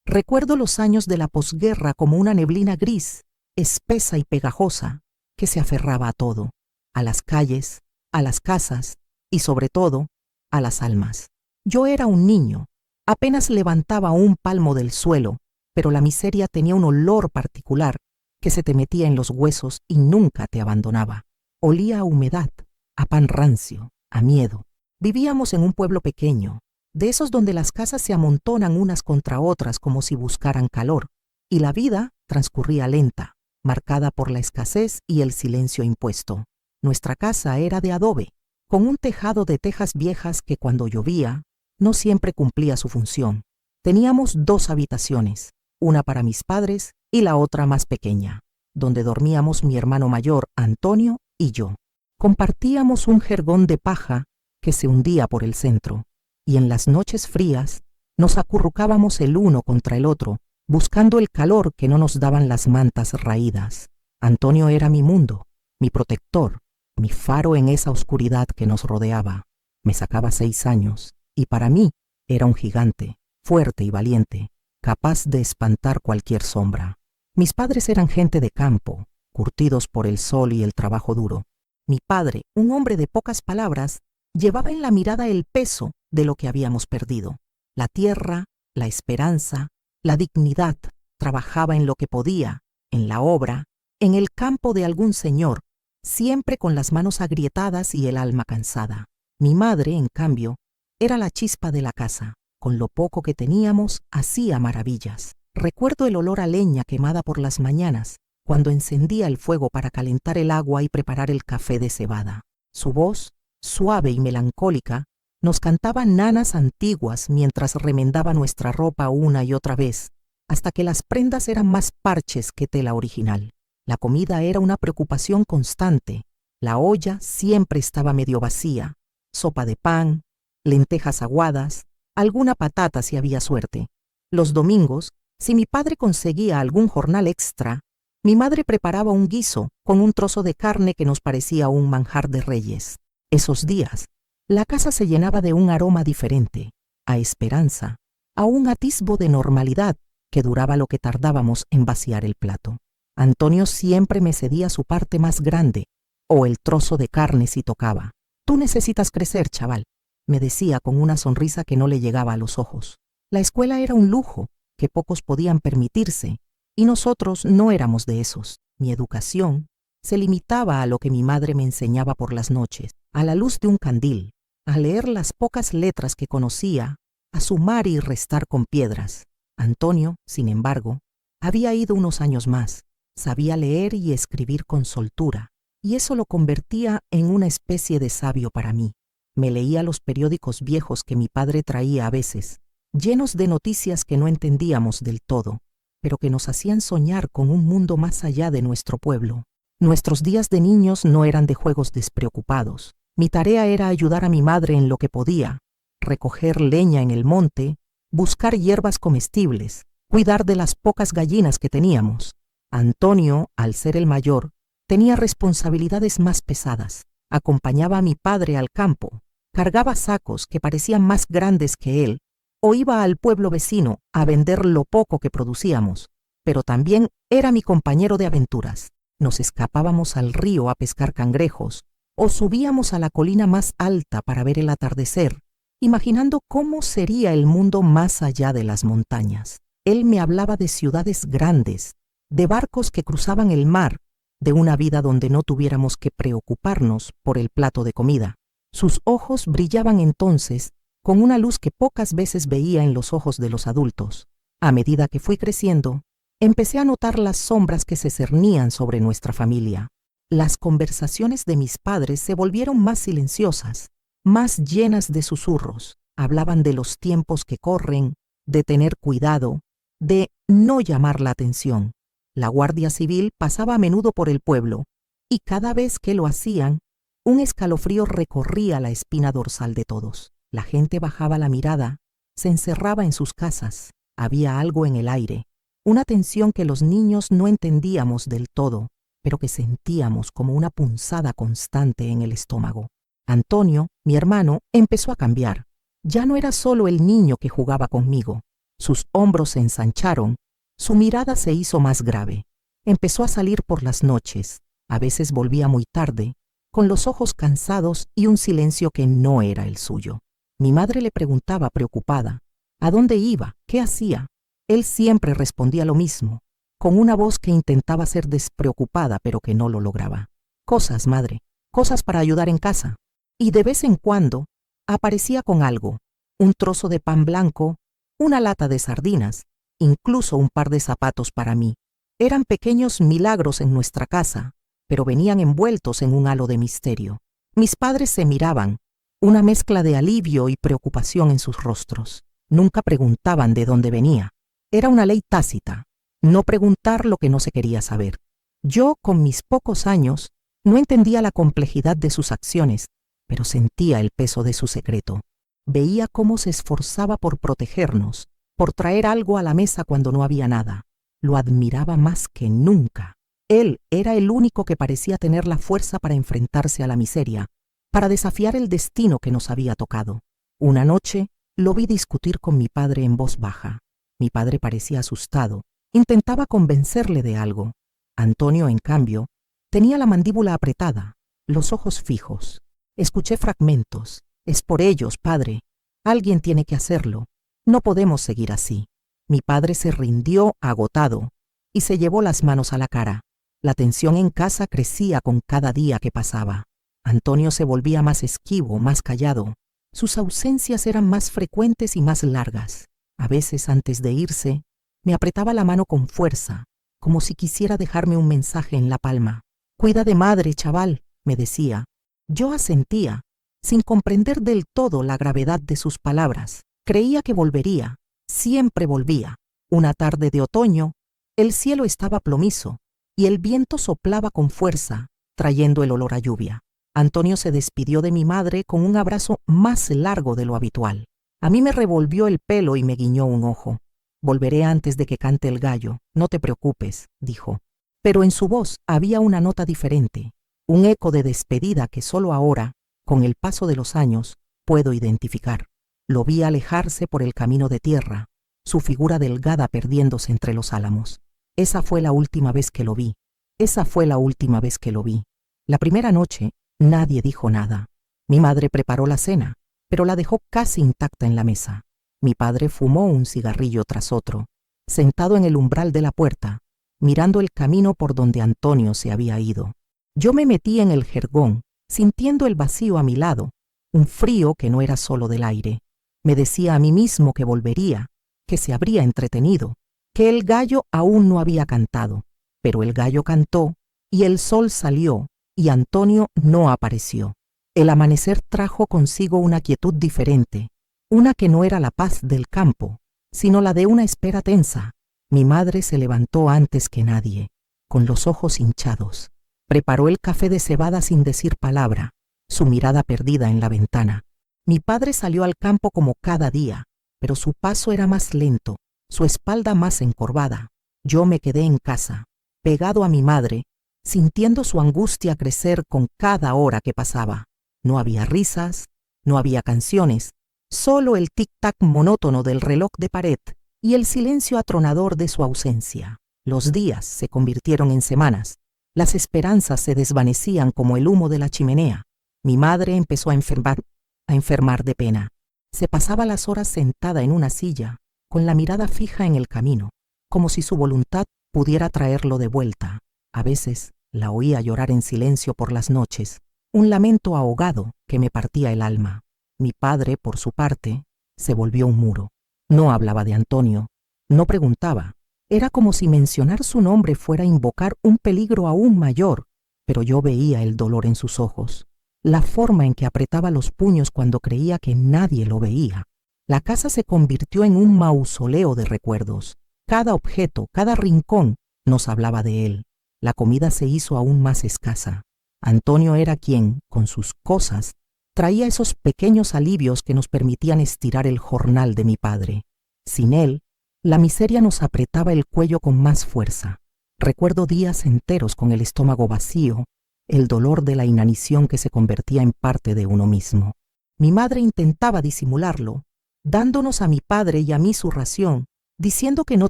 Recuerdo los años de la posguerra como una neblina gris, espesa y pegajosa, que se aferraba a todo, a las calles, a las casas y, sobre todo, a las almas. Yo era un niño, apenas levantaba un palmo del suelo, pero la miseria tenía un olor particular que se te metía en los huesos y nunca te abandonaba. Olía a humedad, a pan rancio, a miedo. Vivíamos en un pueblo pequeño, de esos donde las casas se amontonan unas contra otras como si buscaran calor, y la vida transcurría lenta, marcada por la escasez y el silencio impuesto. Nuestra casa era de adobe, con un tejado de tejas viejas que cuando llovía no siempre cumplía su función. Teníamos 2 habitaciones, una para mis padres y la otra más pequeña, donde dormíamos mi hermano mayor, Antonio, y yo. Compartíamos un jergón de paja que se hundía por el centro, y en las noches frías nos acurrucábamos el uno contra el otro, buscando el calor que no nos daban las mantas raídas. Antonio era mi mundo, mi protector, mi faro en esa oscuridad que nos rodeaba. Me sacaba 6 años, y para mí era un gigante, fuerte y valiente, capaz de espantar cualquier sombra. Mis padres eran gente de campo, curtidos por el sol y el trabajo duro. Mi padre, un hombre de pocas palabras, llevaba en la mirada el peso de lo que habíamos perdido. La tierra, la esperanza, la dignidad. Trabajaba en lo que podía, en la obra, en el campo de algún señor, siempre con las manos agrietadas y el alma cansada. Mi madre, en cambio, era la chispa de la casa. Con lo poco que teníamos, hacía maravillas. Recuerdo el olor a leña quemada por las mañanas, cuando encendía el fuego para calentar el agua y preparar el café de cebada. Su voz, suave y melancólica, nos cantaba nanas antiguas mientras remendaba nuestra ropa una y otra vez, hasta que las prendas eran más parches que tela original. La comida era una preocupación constante. La olla siempre estaba medio vacía. Sopa de pan, lentejas aguadas, alguna patata si había suerte. Los domingos, si mi padre conseguía algún jornal extra, mi madre preparaba un guiso con un trozo de carne que nos parecía un manjar de reyes. Esos días, la casa se llenaba de un aroma diferente, a esperanza, a un atisbo de normalidad que duraba lo que tardábamos en vaciar el plato. Antonio siempre me cedía su parte más grande, o el trozo de carne si tocaba. «Tú necesitas crecer, chaval», me decía con una sonrisa que no le llegaba a los ojos. La escuela era un lujo que pocos podían permitirse, y nosotros no éramos de esos. Mi educación se limitaba a lo que mi madre me enseñaba por las noches, a la luz de un candil, a leer las pocas letras que conocía, a sumar y restar con piedras. Antonio, sin embargo, había ido unos años más, sabía leer y escribir con soltura, y eso lo convertía en una especie de sabio para mí. Me leía los periódicos viejos que mi padre traía a veces, llenos de noticias que no entendíamos del todo, pero que nos hacían soñar con un mundo más allá de nuestro pueblo. Nuestros días de niños no eran de juegos despreocupados. Mi tarea era ayudar a mi madre en lo que podía, recoger leña en el monte, buscar hierbas comestibles, cuidar de las pocas gallinas que teníamos. Antonio, al ser el mayor, tenía responsabilidades más pesadas. Acompañaba a mi padre al campo, cargaba sacos que parecían más grandes que él, o iba al pueblo vecino a vender lo poco que producíamos, pero también era mi compañero de aventuras. Nos escapábamos al río a pescar cangrejos, o subíamos a la colina más alta para ver el atardecer, imaginando cómo sería el mundo más allá de las montañas. Él me hablaba de ciudades grandes, de barcos que cruzaban el mar, de una vida donde no tuviéramos que preocuparnos por el plato de comida. Sus ojos brillaban entonces con una luz que pocas veces veía en los ojos de los adultos. A medida que fui creciendo, empecé a notar las sombras que se cernían sobre nuestra familia. Las conversaciones de mis padres se volvieron más silenciosas, más llenas de susurros. Hablaban de los tiempos que corren, de tener cuidado, de no llamar la atención. La Guardia Civil pasaba a menudo por el pueblo, y cada vez que lo hacían, un escalofrío recorría la espina dorsal de todos. La gente bajaba la mirada, se encerraba en sus casas. Había algo en el aire, una tensión que los niños no entendíamos del todo, pero que sentíamos como una punzada constante en el estómago. Antonio, mi hermano, empezó a cambiar. Ya no era solo el niño que jugaba conmigo. Sus hombros se ensancharon, su mirada se hizo más grave. Empezó a salir por las noches. A veces volvía muy tarde, con los ojos cansados y un silencio que no era el suyo. Mi madre le preguntaba preocupada, ¿a dónde iba? ¿Qué hacía? Él siempre respondía lo mismo, con una voz que intentaba ser despreocupada pero que no lo lograba. Cosas, madre, cosas para ayudar en casa. Y de vez en cuando aparecía con algo, un trozo de pan blanco, una lata de sardinas, incluso un par de zapatos para mí. Eran pequeños milagros en nuestra casa, pero venían envueltos en un halo de misterio. Mis padres se miraban, una mezcla de alivio y preocupación en sus rostros. Nunca preguntaban de dónde venía. Era una ley tácita, no preguntar lo que no se quería saber. Yo, con mis pocos años, no entendía la complejidad de sus acciones, pero sentía el peso de su secreto. Veía cómo se esforzaba por protegernos, por traer algo a la mesa cuando no había nada. Lo admiraba más que nunca. Él era el único que parecía tener la fuerza para enfrentarse a la miseria, para desafiar el destino que nos había tocado. Una noche lo vi discutir con mi padre en voz baja. Mi padre parecía asustado, intentaba convencerle de algo. Antonio, en cambio, tenía la mandíbula apretada, los ojos fijos. Escuché fragmentos. Es por ellos, padre. Alguien tiene que hacerlo. No podemos seguir así. Mi padre se rindió agotado y se llevó las manos a la cara. La tensión en casa crecía con cada día que pasaba. Antonio se volvía más esquivo, más callado. Sus ausencias eran más frecuentes y más largas. A veces, antes de irse, me apretaba la mano con fuerza, como si quisiera dejarme un mensaje en la palma. «Cuida de madre, chaval», me decía. Yo asentía, sin comprender del todo la gravedad de sus palabras. Creía que volvería. Siempre volvía. Una tarde de otoño, el cielo estaba plomizo y el viento soplaba con fuerza, trayendo el olor a lluvia. Antonio se despidió de mi madre con un abrazo más largo de lo habitual. A mí me revolvió el pelo y me guiñó un ojo. «Volveré antes de que cante el gallo, no te preocupes», dijo. Pero en su voz había una nota diferente, un eco de despedida que solo ahora, con el paso de los años, puedo identificar. Lo vi alejarse por el camino de tierra, su figura delgada perdiéndose entre los álamos. Esa fue la última vez que lo vi. Esa fue la última vez que lo vi. La primera noche, nadie dijo nada. Mi madre preparó la cena, pero la dejó casi intacta en la mesa. Mi padre fumó un cigarrillo tras otro, sentado en el umbral de la puerta, mirando el camino por donde Antonio se había ido. Yo me metí en el jergón, sintiendo el vacío a mi lado, un frío que no era solo del aire. Me decía a mí mismo que volvería, que se habría entretenido, que el gallo aún no había cantado, pero el gallo cantó y el sol salió y Antonio no apareció. El amanecer trajo consigo una quietud diferente, una que no era la paz del campo, sino la de una espera tensa. Mi madre se levantó antes que nadie, con los ojos hinchados. Preparó el café de cebada sin decir palabra, su mirada perdida en la ventana. Mi padre salió al campo como cada día, pero su paso era más lento, su espalda más encorvada. Yo me quedé en casa, pegado a mi madre, sintiendo su angustia crecer con cada hora que pasaba. No había risas, no había canciones, solo el tic-tac monótono del reloj de pared y el silencio atronador de su ausencia. Los días se convirtieron en semanas. Las esperanzas se desvanecían como el humo de la chimenea. Mi madre empezó a enfermar de pena. Se pasaba las horas sentada en una silla, con la mirada fija en el camino, como si su voluntad pudiera traerlo de vuelta. A veces la oía llorar en silencio por las noches, un lamento ahogado que me partía el alma. Mi padre, por su parte, se volvió un muro. No hablaba de Antonio, no preguntaba. Era como si mencionar su nombre fuera invocar un peligro aún mayor, pero yo veía el dolor en sus ojos, la forma en que apretaba los puños cuando creía que nadie lo veía. La casa se convirtió en un mausoleo de recuerdos. Cada objeto, cada rincón nos hablaba de él. La comida se hizo aún más escasa. Antonio era quien, con sus cosas, traía esos pequeños alivios que nos permitían estirar el jornal de mi padre. Sin él, la miseria nos apretaba el cuello con más fuerza. Recuerdo días enteros con el estómago vacío, el dolor de la inanición que se convertía en parte de uno mismo. Mi madre intentaba disimularlo, dándonos a mi padre y a mí su ración, diciendo que no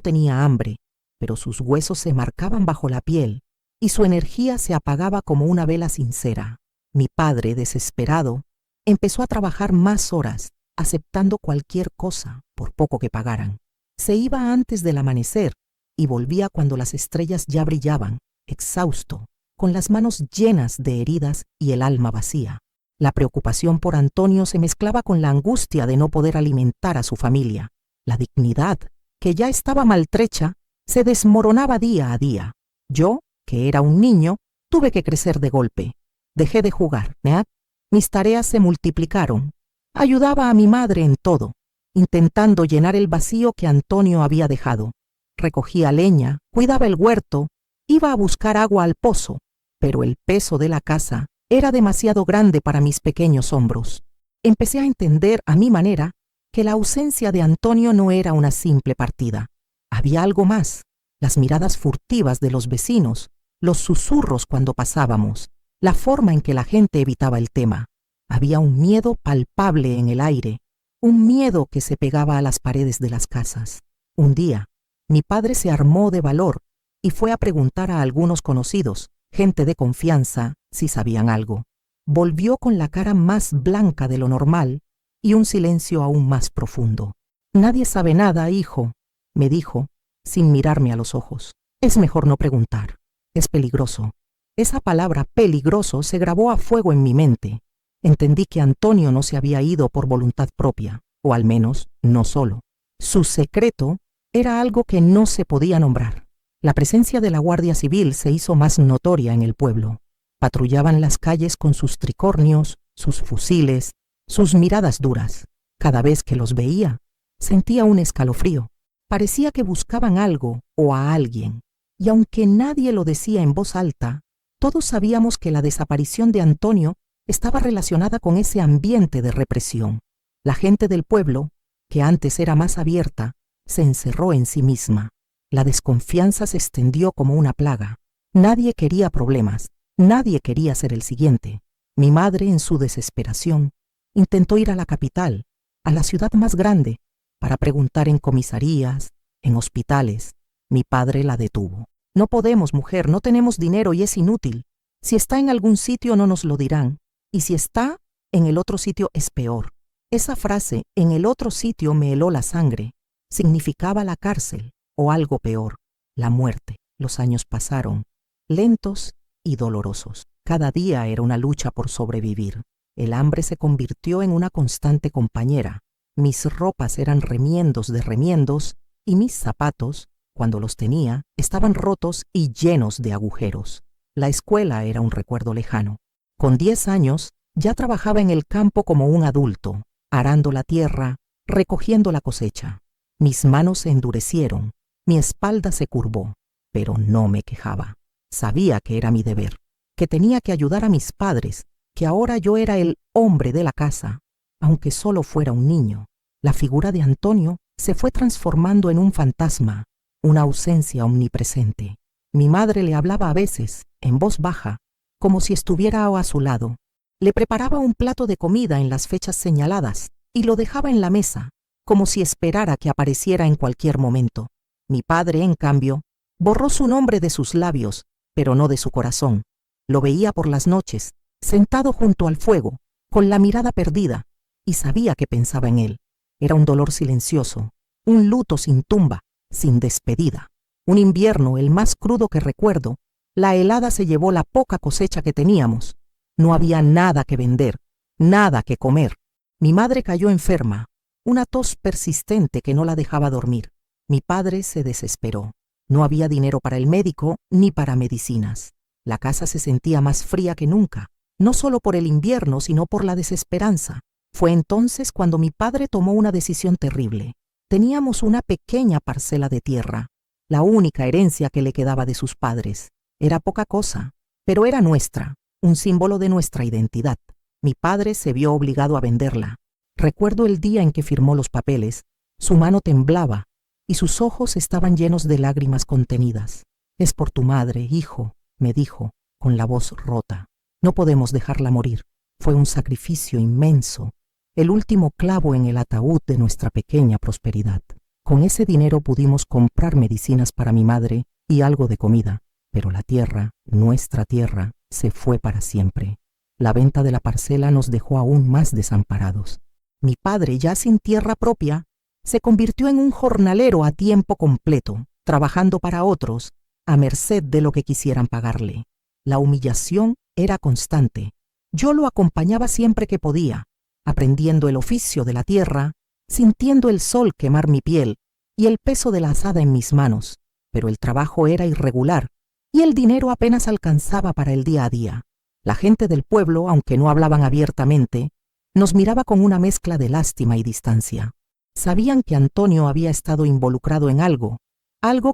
tenía hambre, pero sus huesos se marcaban bajo la piel y su energía se apagaba como una vela sin cera. Mi padre, desesperado, empezó a trabajar más horas, aceptando cualquier cosa, por poco que pagaran. Se iba antes del amanecer y volvía cuando las estrellas ya brillaban, exhausto, con las manos llenas de heridas y el alma vacía. La preocupación por Antonio se mezclaba con la angustia de no poder alimentar a su familia. La dignidad, que ya estaba maltrecha, se desmoronaba día a día. Yo, que era un niño, tuve que crecer de golpe. Dejé de jugar, ¿eh? Mis tareas se multiplicaron. Ayudaba a mi madre en todo, intentando llenar el vacío que Antonio había dejado. Recogía leña, cuidaba el huerto, iba a buscar agua al pozo, pero el peso de la casa era demasiado grande para mis pequeños hombros. Empecé a entender a mi manera que la ausencia de Antonio no era una simple partida. Había algo más: las miradas furtivas de los vecinos, los susurros cuando pasábamos, la forma en que la gente evitaba el tema. Había un miedo palpable en el aire, un miedo que se pegaba a las paredes de las casas. Un día, mi padre se armó de valor y fue a preguntar a algunos conocidos, gente de confianza, si sabían algo. Volvió con la cara más blanca de lo normal y un silencio aún más profundo. «Nadie sabe nada, hijo», me dijo, sin mirarme a los ojos. «Es mejor no preguntar. Es peligroso». Esa palabra peligroso se grabó a fuego en mi mente. Entendí que Antonio no se había ido por voluntad propia, o al menos no solo. Su secreto era algo que no se podía nombrar. La presencia de la Guardia Civil se hizo más notoria en el pueblo. Patrullaban las calles con sus tricornios, sus fusiles, sus miradas duras. Cada vez que los veía, sentía un escalofrío. Parecía que buscaban algo o a alguien, y aunque nadie lo decía en voz alta, todos sabíamos que la desaparición de Antonio estaba relacionada con ese ambiente de represión. La gente del pueblo, que antes era más abierta, se encerró en sí misma. La desconfianza se extendió como una plaga. Nadie quería problemas, nadie quería ser el siguiente. Mi madre, en su desesperación, intentó ir a la capital, a la ciudad más grande, para preguntar en comisarías, en hospitales. Mi padre la detuvo. «No podemos, mujer, no tenemos dinero y es inútil. Si está en algún sitio no nos lo dirán, y si está en el otro sitio es peor». Esa frase, «en el otro sitio», me heló la sangre. Significaba la cárcel, o algo peor, la muerte. Los años pasaron, lentos y dolorosos. Cada día era una lucha por sobrevivir. El hambre se convirtió en una constante compañera. Mis ropas eran remiendos de remiendos y mis zapatos, cuando los tenía, estaban rotos y llenos de agujeros. La escuela era un recuerdo lejano. Con 10 años ya trabajaba en el campo como un adulto, arando la tierra, recogiendo la cosecha. Mis manos se endurecieron, mi espalda se curvó, pero no me quejaba. Sabía que era mi deber, que tenía que ayudar a mis padres, que ahora yo era el hombre de la casa, aunque solo fuera un niño. La figura de Antonio se fue transformando en un fantasma, una ausencia omnipresente. Mi madre le hablaba a veces, en voz baja, como si estuviera a su lado. Le preparaba un plato de comida en las fechas señaladas y lo dejaba en la mesa, como si esperara que apareciera en cualquier momento. Mi padre, en cambio, borró su nombre de sus labios, pero no de su corazón. Lo veía por las noches, sentado junto al fuego, con la mirada perdida, y sabía que pensaba en él. Era un dolor silencioso, un luto sin tumba, sin despedida. Un invierno, el más crudo que recuerdo, la helada se llevó la poca cosecha que teníamos. No había nada que vender, nada que comer. Mi madre cayó enferma, una tos persistente que no la dejaba dormir. Mi padre se desesperó. No había dinero para el médico ni para medicinas. La casa se sentía más fría que nunca, no solo por el invierno, sino por la desesperanza. Fue entonces cuando mi padre tomó una decisión terrible. Teníamos una pequeña parcela de tierra, la única herencia que le quedaba de sus padres. Era poca cosa, pero era nuestra, un símbolo de nuestra identidad. Mi padre se vio obligado a venderla. Recuerdo el día en que firmó los papeles. Su mano temblaba y sus ojos estaban llenos de lágrimas contenidas. «Es por tu madre, hijo», me dijo, con la voz rota. «No podemos dejarla morir. Fue un sacrificio inmenso. el último clavo en el ataúd de nuestra pequeña prosperidad. Con ese dinero pudimos comprar medicinas para mi madre y algo de comida, pero la tierra, nuestra tierra, se fue para siempre. La venta de la parcela nos dejó aún más desamparados. Mi padre, ya sin tierra propia, se convirtió en un jornalero a tiempo completo, trabajando para otros, a merced de lo que quisieran pagarle. La humillación era constante. Yo lo acompañaba siempre que podía, aprendiendo el oficio de la tierra, sintiendo el sol quemar mi piel y el peso de la azada en mis manos, pero el trabajo era irregular y el dinero apenas alcanzaba para el día a día. La gente del pueblo, aunque no hablaban abiertamente, nos miraba con una mezcla de lástima y distancia. Sabían que Antonio había estado involucrado en algo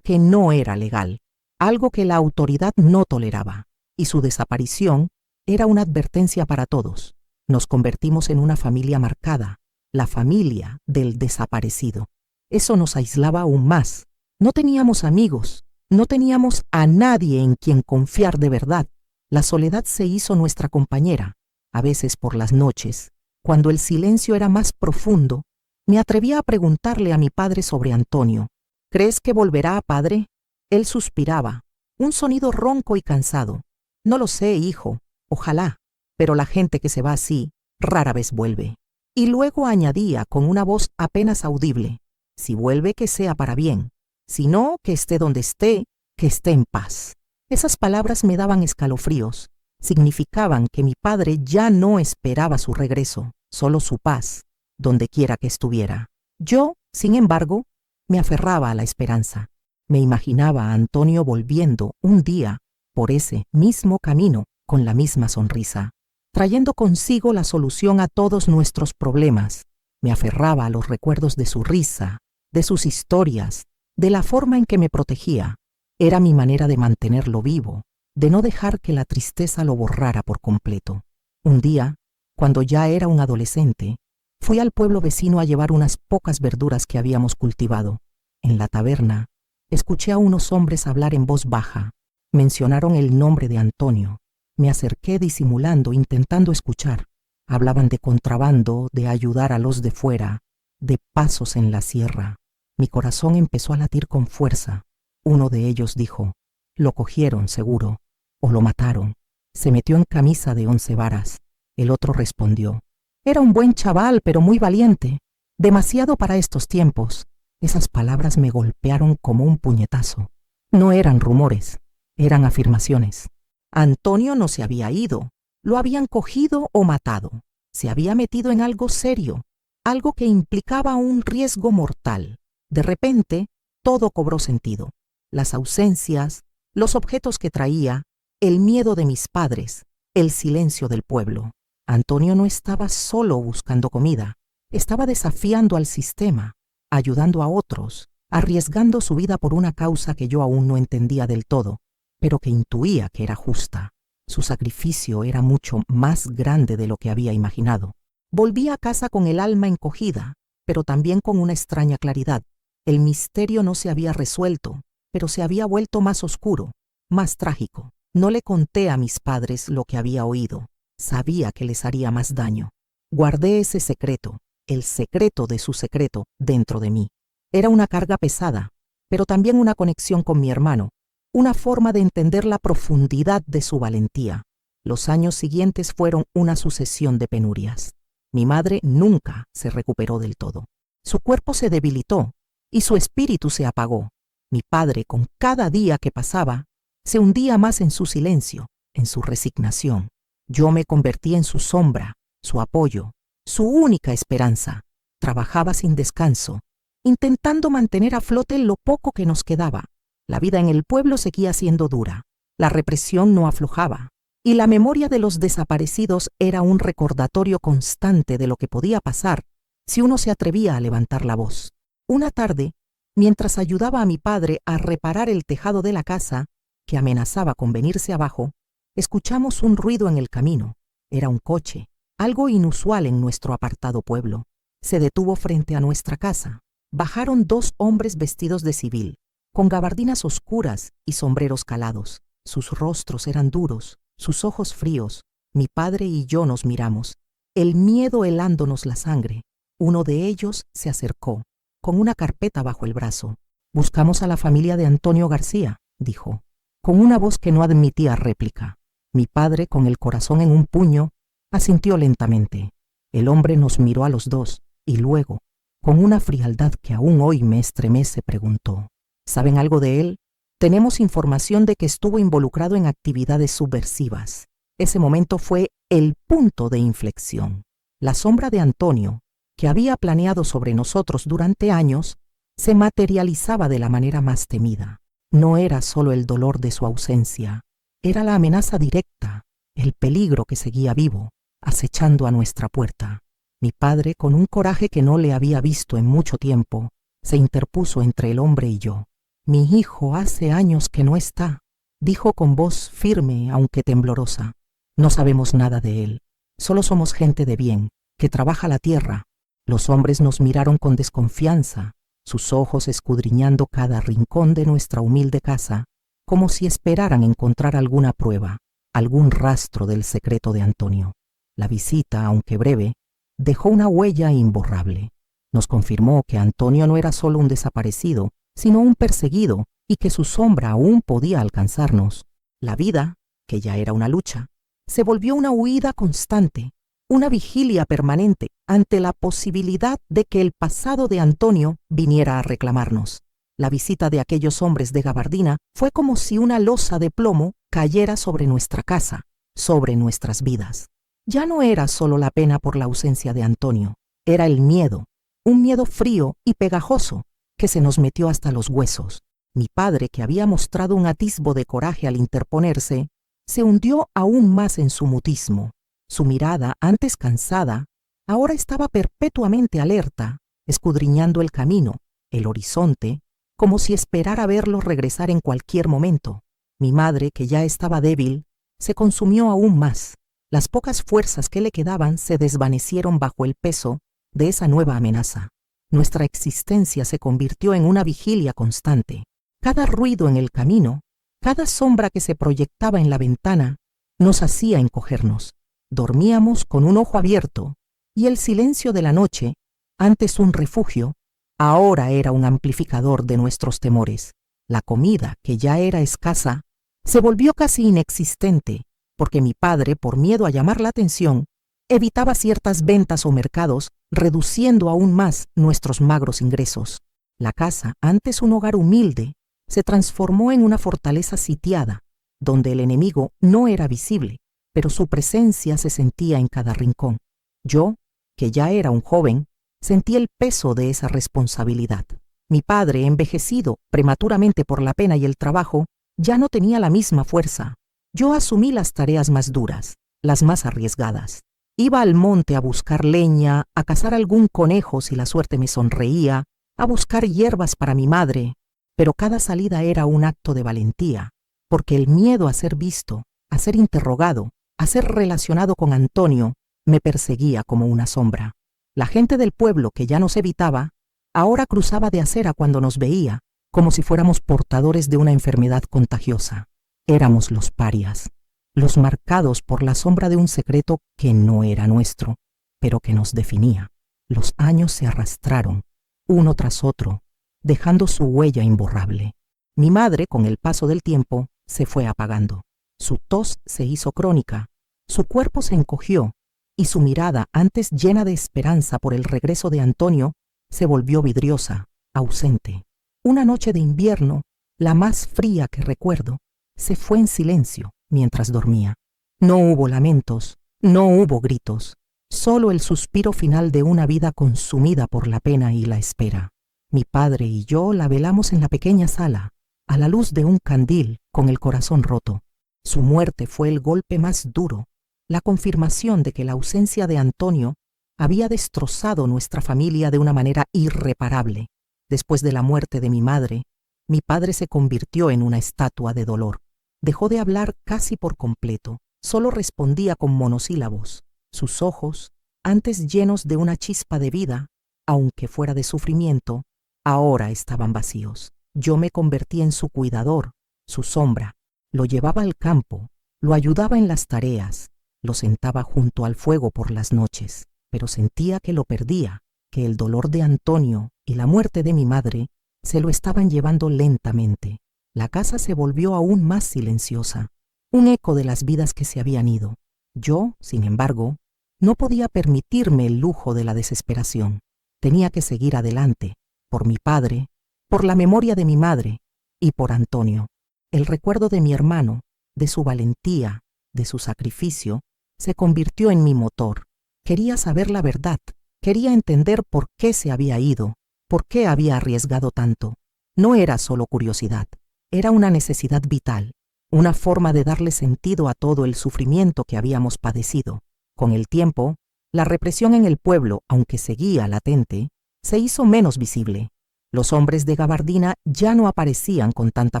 que no era legal, algo que la autoridad no toleraba, y su desaparición era una advertencia para todos. Nos convertimos en una familia marcada, la familia del desaparecido. Eso nos aislaba aún más. No teníamos amigos, no teníamos a nadie en quien confiar de verdad. La soledad se hizo nuestra compañera. A veces por las noches, cuando el silencio era más profundo, me atrevía a preguntarle a mi padre sobre Antonio. ¿Crees que volverá, padre? Él suspiraba, un sonido ronco y cansado. No lo sé, hijo, ojalá, pero la gente que se va así rara vez vuelve. Y luego añadía con una voz apenas audible, si vuelve que sea para bien, si no, que esté donde esté, que esté en paz. Esas palabras me daban escalofríos, significaban que mi padre ya no esperaba su regreso, solo su paz, donde quiera que estuviera. Yo, sin embargo, me aferraba a la esperanza. Me imaginaba a Antonio volviendo un día por ese mismo camino con la misma sonrisa, trayendo consigo la solución a todos nuestros problemas. Me aferraba a los recuerdos de su risa, de sus historias, de la forma en que me protegía. Era mi manera de mantenerlo vivo, de no dejar que la tristeza lo borrara por completo. Un día, cuando ya era un adolescente, fui al pueblo vecino a llevar unas pocas verduras que habíamos cultivado. En la taberna, escuché a unos hombres hablar en voz baja. Mencionaron el nombre de Antonio. Me acerqué disimulando, intentando escuchar. Hablaban de contrabando, de ayudar a los de fuera, de pasos en la sierra. Mi corazón empezó a latir con fuerza. Uno de ellos dijo, lo cogieron seguro, o lo mataron. Se metió en camisa de 11 varas. El otro respondió, era un buen chaval, pero muy valiente. Demasiado para estos tiempos. Esas palabras me golpearon como un puñetazo. No eran rumores, eran afirmaciones. Antonio no se había ido, lo habían cogido o matado. Se había metido en algo serio, algo que implicaba un riesgo mortal. De repente, todo cobró sentido. Las ausencias, los objetos que traía, el miedo de mis padres, el silencio del pueblo. Antonio no estaba solo buscando comida, estaba desafiando al sistema, ayudando a otros, arriesgando su vida por una causa que yo aún no entendía del todo, pero que intuía que era justa. Su sacrificio era mucho más grande de lo que había imaginado. Volví a casa con el alma encogida, pero también con una extraña claridad. El misterio no se había resuelto, pero se había vuelto más oscuro, más trágico. No le conté a mis padres lo que había oído. Sabía que les haría más daño. Guardé ese secreto, el secreto de su secreto, dentro de mí. Era una carga pesada, pero también una conexión con mi hermano, una forma de entender la profundidad de su valentía. Los años siguientes fueron una sucesión de penurias. Mi madre nunca se recuperó del todo. Su cuerpo se debilitó y su espíritu se apagó. Mi padre, con cada día que pasaba, se hundía más en su silencio, en su resignación. Yo me convertí en su sombra, su apoyo, su única esperanza. Trabajaba sin descanso, intentando mantener a flote lo poco que nos quedaba. La vida en el pueblo seguía siendo dura, la represión no aflojaba, y la memoria de los desaparecidos era un recordatorio constante de lo que podía pasar si uno se atrevía a levantar la voz. Una tarde, mientras ayudaba a mi padre a reparar el tejado de la casa, que amenazaba con venirse abajo, escuchamos un ruido en el camino. Era un coche, algo inusual en nuestro apartado pueblo. Se detuvo frente a nuestra casa. Bajaron 2 hombres vestidos de civil, con gabardinas oscuras y sombreros calados. Sus rostros eran duros, sus ojos fríos. Mi padre y yo nos miramos. el miedo helándonos la sangre, uno de ellos se acercó, con una carpeta bajo el brazo. «Buscamos a la familia de Antonio García», dijo, con una voz que no admitía réplica. Mi padre, con el corazón en un puño, asintió lentamente. El hombre nos miró a los dos y luego, con una frialdad que aún hoy me estremece, preguntó: «¿Saben algo de él?» «Tenemos información de que estuvo involucrado en actividades subversivas». Ese momento fue el punto de inflexión. La sombra de Antonio, que había planeado sobre nosotros durante años, se materializaba de la manera más temida. No era solo el dolor de su ausencia, era la amenaza directa, el peligro que seguía vivo, acechando a nuestra puerta. Mi padre, con un coraje que no le había visto en mucho tiempo, se interpuso entre el hombre y yo. «Mi hijo hace años que no está», dijo con voz firme aunque temblorosa. «No sabemos nada de él. Solo somos gente de bien, que trabaja la tierra». Los hombres nos miraron con desconfianza, sus ojos escudriñando cada rincón de nuestra humilde casa, como si esperaran encontrar alguna prueba, algún rastro del secreto de Antonio. La visita, aunque breve, dejó una huella imborrable. Nos confirmó que Antonio no era solo un desaparecido, sino un perseguido, y que su sombra aún podía alcanzarnos. La vida, que ya era una lucha, se volvió una huida constante, una vigilia permanente ante la posibilidad de que el pasado de Antonio viniera a reclamarnos. La visita de aquellos hombres de gabardina fue como si una losa de plomo cayera sobre nuestra casa, sobre nuestras vidas. Ya no era solo la pena por la ausencia de Antonio, era el miedo, un miedo frío y pegajoso que se nos metió hasta los huesos. Mi padre, que había mostrado un atisbo de coraje al interponerse, se hundió aún más en su mutismo. Su mirada, antes cansada, ahora estaba perpetuamente alerta, escudriñando el camino, el horizonte, como si esperara verlo regresar en cualquier momento. Mi madre, que ya estaba débil, se consumió aún más. Las pocas fuerzas que le quedaban se desvanecieron bajo el peso de esa nueva amenaza. Nuestra existencia se convirtió en una vigilia constante. Cada ruido en el camino, cada sombra que se proyectaba en la ventana, nos hacía encogernos. Dormíamos con un ojo abierto, y el silencio de la noche, antes un refugio, ahora era un amplificador de nuestros temores. La comida, que ya era escasa, se volvió casi inexistente, porque mi padre, por miedo a llamar la atención, evitaba ciertas ventas o mercados, reduciendo aún más nuestros magros ingresos. La casa, antes un hogar humilde, se transformó en una fortaleza sitiada, donde el enemigo no era visible, pero su presencia se sentía en cada rincón. Yo, que ya era un joven, sentí el peso de esa responsabilidad. Mi padre, envejecido prematuramente por la pena y el trabajo, ya no tenía la misma fuerza. Yo asumí las tareas más duras, las más arriesgadas. Iba al monte a buscar leña, a cazar algún conejo si la suerte me sonreía, a buscar hierbas para mi madre, pero cada salida era un acto de valentía, porque el miedo a ser visto, a ser interrogado, a ser relacionado con Antonio, me perseguía como una sombra. La gente del pueblo, que ya nos evitaba, ahora cruzaba de acera cuando nos veía, como si fuéramos portadores de una enfermedad contagiosa. Éramos los parias, los marcados por la sombra de un secreto que no era nuestro, pero que nos definía. Los años se arrastraron, uno tras otro, dejando su huella imborrable. Mi madre, con el paso del tiempo, se fue apagando. Su tos se hizo crónica, su cuerpo se encogió, y su mirada, antes llena de esperanza por el regreso de Antonio, se volvió vidriosa, ausente. Una noche de invierno, la más fría que recuerdo, se fue en silencio mientras dormía. No hubo lamentos, no hubo gritos, solo el suspiro final de una vida consumida por la pena y la espera. Mi padre y yo la velamos en la pequeña sala, a la luz de un candil, con el corazón roto. Su muerte fue el golpe más duro, la confirmación de que la ausencia de Antonio había destrozado nuestra familia de una manera irreparable. Después de la muerte de mi madre, mi padre se convirtió en una estatua de dolor. Dejó de hablar casi por completo, solo respondía con monosílabos. Sus ojos, antes llenos de una chispa de vida, aunque fuera de sufrimiento, ahora estaban vacíos. Yo me convertí en su cuidador, su sombra. Lo llevaba al campo, lo ayudaba en las tareas, Lo sentaba junto al fuego por las noches, pero sentía que lo perdía, que el dolor de Antonio y la muerte de mi madre se lo estaban llevando lentamente. La casa se volvió aún más silenciosa, un eco de las vidas que se habían ido. Yo, sin embargo, no podía permitirme el lujo de la desesperación. Tenía que seguir adelante, por mi padre, por la memoria de mi madre y por Antonio. El recuerdo de mi hermano, de su valentía, de su sacrificio, se convirtió en mi motor. Quería saber la verdad, quería entender por qué se había ido, por qué había arriesgado tanto. No era solo curiosidad, era una necesidad vital, una forma de darle sentido a todo el sufrimiento que habíamos padecido. Con el tiempo, la represión en el pueblo, aunque seguía latente, se hizo menos visible. Los hombres de gabardina ya no aparecían con tanta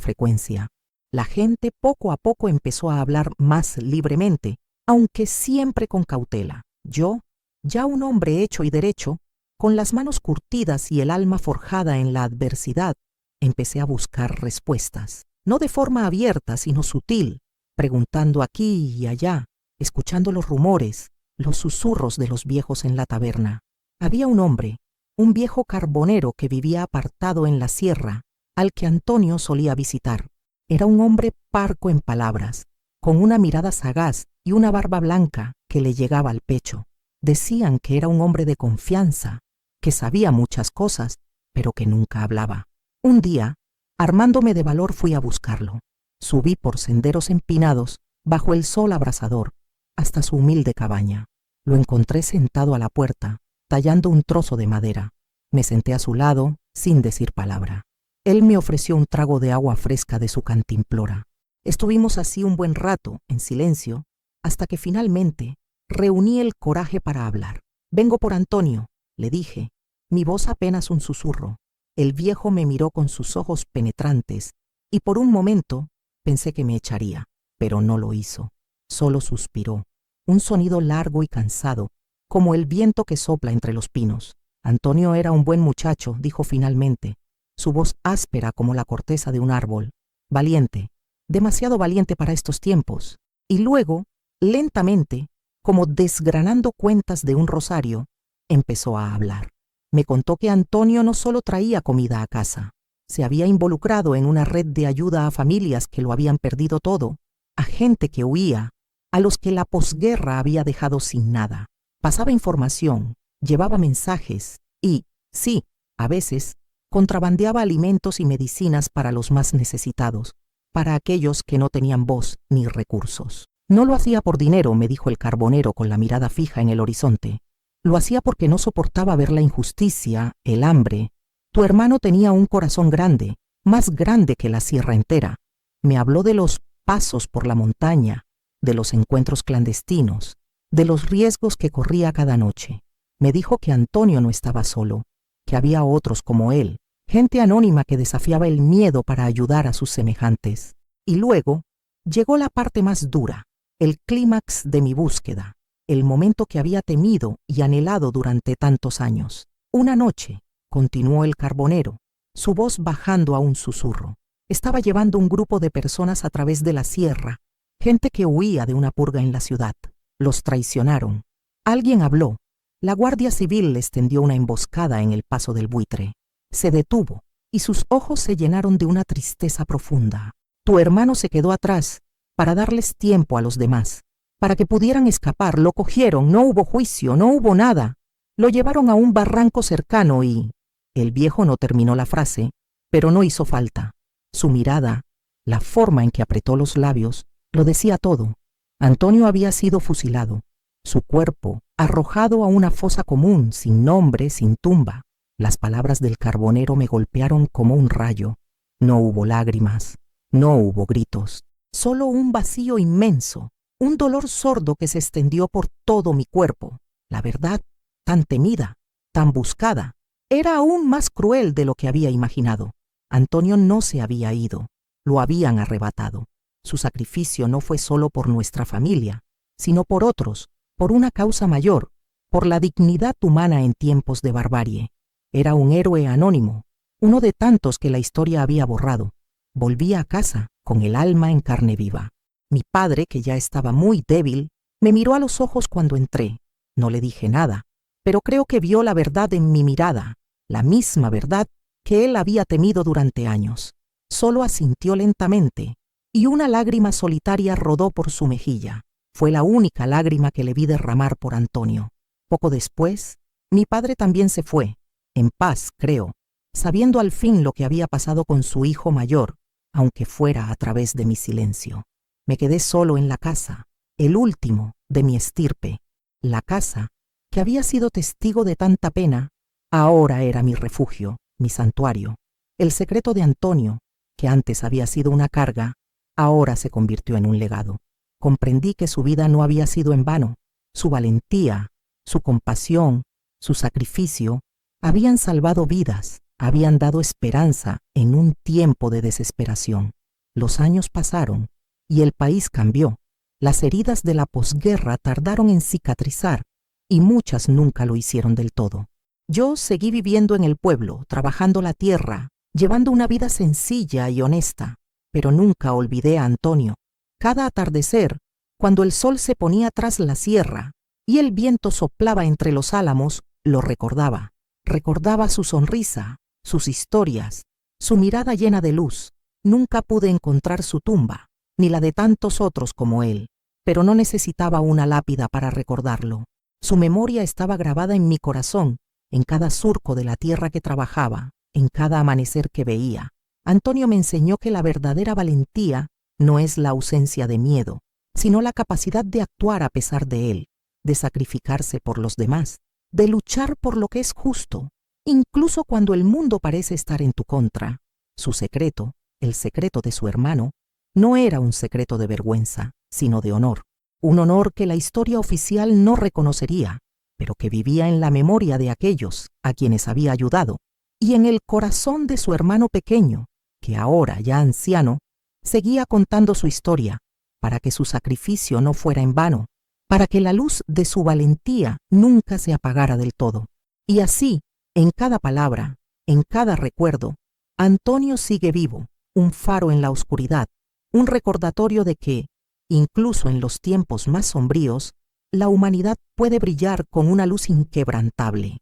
frecuencia. La gente poco a poco empezó a hablar más libremente, aunque siempre con cautela. Yo, ya un hombre hecho y derecho, con las manos curtidas y el alma forjada en la adversidad, empecé a buscar respuestas, no de forma abierta, sino sutil, preguntando aquí y allá, escuchando los rumores, los susurros de los viejos en la taberna. Había un hombre, un viejo carbonero que vivía apartado en la sierra, al que Antonio solía visitar. Era un hombre parco en palabras, con una mirada sagaz y una barba blanca que le llegaba al pecho. Decían que era un hombre de confianza, que sabía muchas cosas, pero que nunca hablaba. Un día, armándome de valor, fui a buscarlo. Subí por senderos empinados, bajo el sol abrasador, hasta su humilde cabaña. Lo encontré sentado a la puerta, tallando un trozo de madera. Me senté a su lado, sin decir palabra. Él me ofreció un trago de agua fresca de su cantimplora. Estuvimos así un buen rato, en silencio, hasta que finalmente reuní el coraje para hablar. «Vengo por Antonio», le dije, mi voz apenas un susurro. El viejo me miró con sus ojos penetrantes y por un momento pensé que me echaría, pero no lo hizo. Solo suspiró, un sonido largo y cansado, como el viento que sopla entre los pinos. Antonio era un buen muchacho, dijo finalmente, su voz áspera como la corteza de un árbol. Valiente, demasiado valiente para estos tiempos. Y luego, lentamente, como desgranando cuentas de un rosario, empezó a hablar. Me contó que Antonio no solo traía comida a casa, se había involucrado en una red de ayuda a familias que lo habían perdido todo, a gente que huía, a los que la posguerra había dejado sin nada. Pasaba información, llevaba mensajes y, sí, a veces, contrabandeaba alimentos y medicinas para los más necesitados, para aquellos que no tenían voz ni recursos. No lo hacía por dinero, me dijo el carbonero con la mirada fija en el horizonte. Lo hacía porque no soportaba ver la injusticia, el hambre. Tu hermano tenía un corazón grande, más grande que la sierra entera. Me habló de los pasos por la montaña, de los encuentros clandestinos, de los riesgos que corría cada noche. Me dijo que Antonio no estaba solo, que había otros como él, gente anónima que desafiaba el miedo para ayudar a sus semejantes. Y luego llegó la parte más dura, el clímax de mi búsqueda, el momento que había temido y anhelado durante tantos años. Una noche, continuó el carbonero, su voz bajando a un susurro. Estaba llevando un grupo de personas a través de la sierra, gente que huía de una purga en la ciudad. Los traicionaron. Alguien habló. La Guardia Civil les tendió una emboscada en el paso del Buitre. Se detuvo y sus ojos se llenaron de una tristeza profunda. Tu hermano se quedó atrás para darles tiempo a los demás, para que pudieran escapar. Lo cogieron, no hubo juicio, no hubo nada. Lo llevaron a un barranco cercano y... El viejo no terminó la frase, pero no hizo falta. Su mirada, la forma en que apretó los labios, lo decía todo. Antonio había sido fusilado, su cuerpo arrojado a una fosa común, sin nombre, sin tumba. Las palabras del carbonero me golpearon como un rayo. No hubo lágrimas, no hubo gritos, solo un vacío inmenso, un dolor sordo que se extendió por todo mi cuerpo. La verdad, tan temida, tan buscada, era aún más cruel de lo que había imaginado. Antonio no se había ido, lo habían arrebatado. Su sacrificio no fue solo por nuestra familia, sino por otros, por una causa mayor, por la dignidad humana en tiempos de barbarie. Era un héroe anónimo, uno de tantos que la historia había borrado. Volvía a casa con el alma en carne viva. Mi padre, que ya estaba muy débil, Me miró a los ojos cuando entré. No le dije nada, pero creo que vio la verdad en mi mirada, la misma verdad que él había temido durante años. Solo asintió lentamente, y una lágrima solitaria rodó por su mejilla. Fue la única lágrima que le vi derramar por Antonio. Poco después, mi padre también se fue, en paz, creo, sabiendo al fin lo que había pasado con su hijo mayor, aunque fuera a través de mi silencio. Me quedé solo en la casa, el último de mi estirpe. La casa, que había sido testigo de tanta pena, ahora era mi refugio, mi santuario. El secreto de Antonio, que antes había sido una carga, ahora se convirtió en un legado. Comprendí que su vida no había sido en vano. Su valentía, su compasión, su sacrificio, habían salvado vidas, habían dado esperanza en un tiempo de desesperación. Los años pasaron y el país cambió. Las heridas de la posguerra tardaron en cicatrizar y muchas nunca lo hicieron del todo. Yo seguí viviendo en el pueblo, trabajando la tierra, llevando una vida sencilla y honesta, pero nunca olvidé a Antonio. Cada atardecer, cuando el sol se ponía tras la sierra y el viento soplaba entre los álamos, lo recordaba. Recordaba su sonrisa, sus historias, su mirada llena de luz. Nunca pude encontrar su tumba, ni la de tantos otros como él, pero no necesitaba una lápida para recordarlo. Su memoria estaba grabada en mi corazón, en cada surco de la tierra que trabajaba, en cada amanecer que veía. Antonio me enseñó que la verdadera valentía no es la ausencia de miedo, sino la capacidad de actuar a pesar de él, de sacrificarse por los demás, de luchar por lo que es justo, incluso cuando el mundo parece estar en tu contra. Su secreto, el secreto de su hermano, no era un secreto de vergüenza, sino de honor. Un honor que la historia oficial no reconocería, pero que vivía en la memoria de aquellos a quienes había ayudado, y en el corazón de su hermano pequeño, que ahora, ya anciano, seguía contando su historia, para que su sacrificio no fuera en vano, para que la luz de su valentía nunca se apagara del todo. Y así, en cada palabra, en cada recuerdo, Antonio sigue vivo, un faro en la oscuridad, un recordatorio de que, incluso en los tiempos más sombríos, la humanidad puede brillar con una luz inquebrantable.